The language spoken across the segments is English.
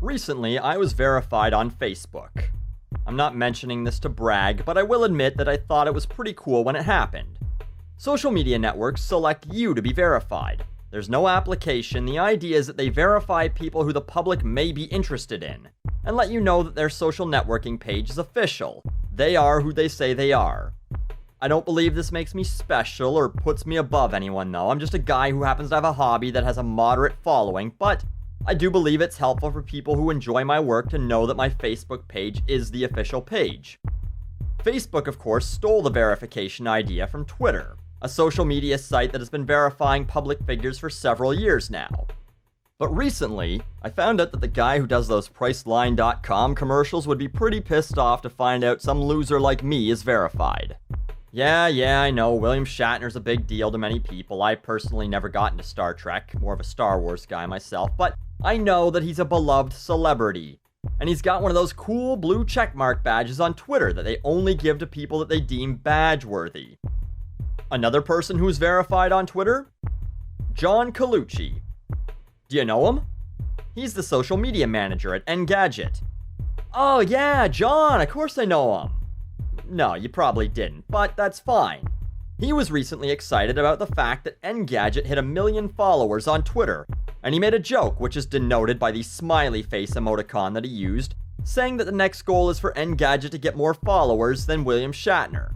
Recently, I was verified on Facebook. I'm not mentioning this to brag, but I will admit that I thought it was pretty cool when it happened. Social media networks select you to be verified. There's no application. The idea is that they verify people who the public may be interested in, and let you know that their social networking page is official. They are who they say they are. I don't believe this makes me special or puts me above anyone, though. I'm just a guy who happens to have a hobby that has a moderate following, but I do believe it's helpful for people who enjoy my work to know that my Facebook page is the official page. Facebook, of course, stole the verification idea from Twitter, a social media site that has been verifying public figures for several years now. But recently, I found out that the guy who does those Priceline.com commercials would be pretty pissed off to find out some loser like me is verified. Yeah, I know, William Shatner's a big deal to many people. I personally never got into Star Trek, more of a Star Wars guy myself, but I know that he's a beloved celebrity. And he's got one of those cool blue checkmark badges on Twitter that they only give to people that they deem badge-worthy. Another person who's verified on Twitter? John Colucci. Do you know him? He's the social media manager at Engadget. Oh yeah, John, of course I know him. No, you probably didn't, but that's fine. He was recently excited about the fact that Engadget hit 1 million followers on Twitter, and he made a joke, which is denoted by the smiley face emoticon that he used, saying that the next goal is for Engadget to get more followers than William Shatner.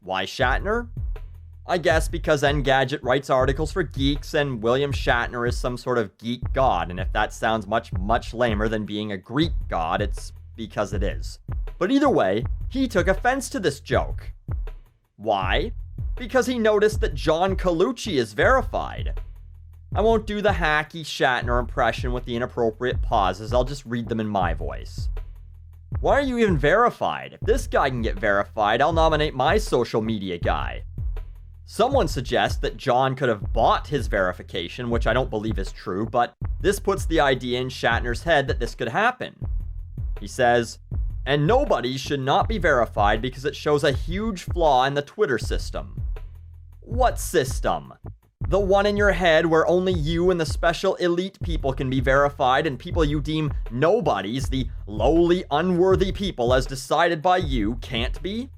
Why Shatner? I guess because Engadget writes articles for geeks and William Shatner is some sort of geek god, and if that sounds much lamer than being a Greek god, it's because it is. But either way, he took offense to this joke. Why? Because he noticed that John Colucci is verified. I won't do the hacky Shatner impression with the inappropriate pauses, I'll just read them in my voice. Why are you even verified? If this guy can get verified, I'll nominate my social media guy. Someone suggests that John could have bought his verification, which I don't believe is true, but this puts the idea in Shatner's head that this could happen. He says, and nobody should not be verified because it shows a huge flaw in the Twitter system. What system? The one in your head where only you and the special elite people can be verified and people you deem nobodies, the lowly, unworthy people as decided by you, can't be?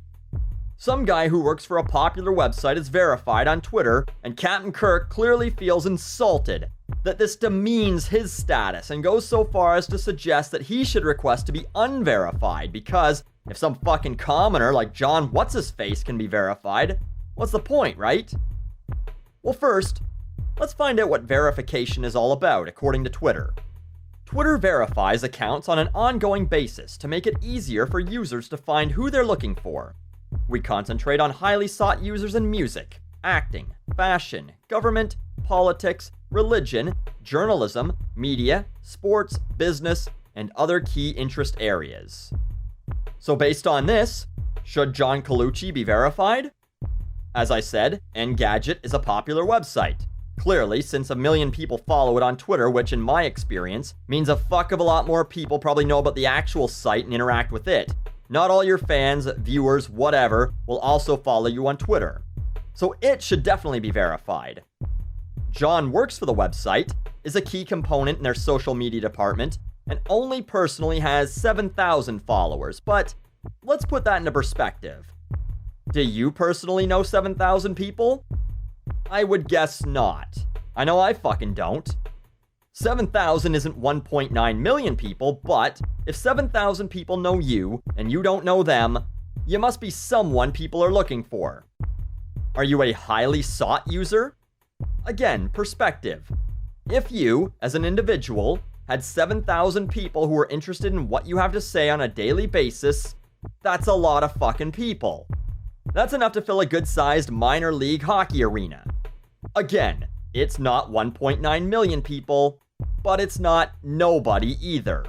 Some guy who works for a popular website is verified on Twitter, and Captain Kirk clearly feels insulted that this demeans his status and goes so far as to suggest that he should request to be unverified because if some fucking commoner like John What's-His-Face can be verified, what's the point, right? Well, first, let's find out what verification is all about according to Twitter. Twitter verifies accounts on an ongoing basis to make it easier for users to find who they're looking for. We concentrate on highly sought users in music, acting, fashion, government, politics, religion, journalism, media, sports, business, and other key interest areas. So based on this, should John Colucci be verified? As I said, Engadget is a popular website. Clearly, since 1 million people follow it on Twitter, which in my experience means a fuck of a lot more people probably know about the actual site and interact with it. Not all your fans, viewers, whatever, will also follow you on Twitter. So it should definitely be verified. John works for the website, is a key component in their social media department, and only personally has 7,000 followers, but let's put that into perspective. Do you personally know 7,000 people? I would guess not. I know I fucking don't. 7,000 isn't 1.9 million people, but if 7,000 people know you, and you don't know them, you must be someone people are looking for. Are you a highly sought user? Again, perspective. If you, as an individual, had 7,000 people who were interested in what you have to say on a daily basis, that's a lot of fucking people. That's enough to fill a good-sized minor league hockey arena. Again, it's not 1.9 million people, but it's not nobody either.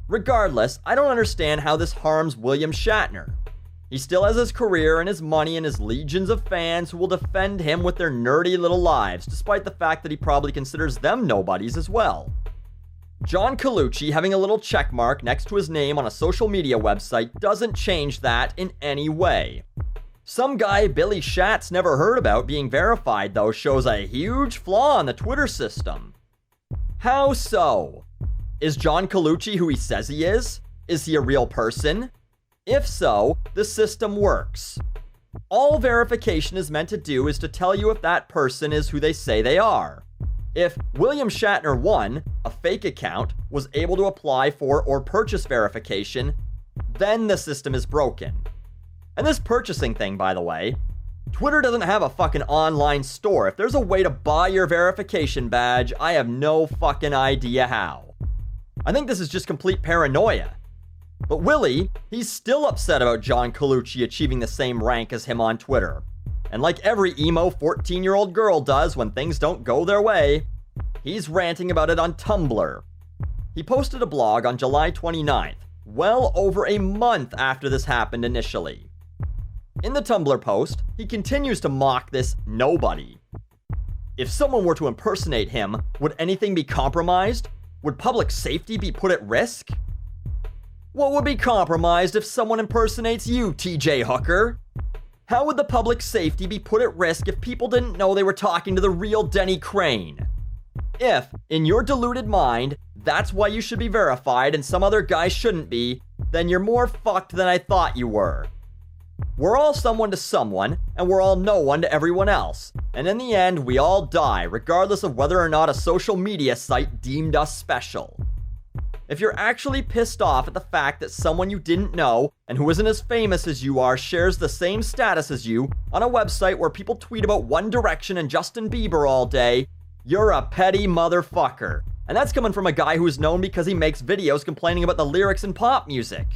Regardless, I don't understand how this harms William Shatner. He still has his career and his money and his legions of fans who will defend him with their nerdy little lives, despite the fact that he probably considers them nobodies as well. John Colucci having a little checkmark next to his name on a social media website doesn't change that in any way. Some guy Billy Shat's never heard about being verified, though, shows a huge flaw in the Twitter system. How so? Is John Colucci who he says he is? Is he a real person? If so, the system works. All verification is meant to do is to tell you if that person is who they say they are. If William Shatner 1, a fake account, was able to apply for or purchase verification, then the system is broken. And this purchasing thing, by the way, Twitter doesn't have a fucking online store. If there's a way to buy your verification badge, I have no fucking idea how. I think this is just complete paranoia. But Willie, he's still upset about John Colucci achieving the same rank as him on Twitter. And like every emo 14-year-old girl does when things don't go their way, he's ranting about it on Tumblr. He posted a blog on July 29th, well over a month after this happened initially. In the Tumblr post, he continues to mock this nobody. If someone were to impersonate him, would anything be compromised? Would public safety be put at risk? What would be compromised if someone impersonates you, TJ Hooker? How would the public safety be put at risk if people didn't know they were talking to the real Denny Crane? If, in your deluded mind, that's why you should be verified and some other guy shouldn't be, then you're more fucked than I thought you were. We're all someone to someone, and we're all no one to everyone else. And in the end, we all die, regardless of whether or not a social media site deemed us special. If you're actually pissed off at the fact that someone you didn't know, and who isn't as famous as you are, shares the same status as you on a website where people tweet about One Direction and Justin Bieber all day, you're a petty motherfucker. And that's coming from a guy who's known because he makes videos complaining about the lyrics in pop music.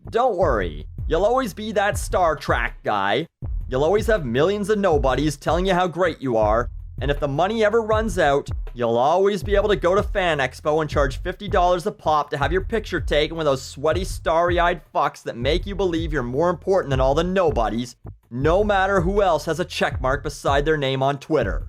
Don't worry, you'll always be that Star Trek guy. You'll always have millions of nobodies telling you how great you are, and if the money ever runs out, you'll always be able to go to Fan Expo and charge $50 a pop to have your picture taken with those sweaty, starry-eyed fucks that make you believe you're more important than all the nobodies, no matter who else has a checkmark beside their name on Twitter.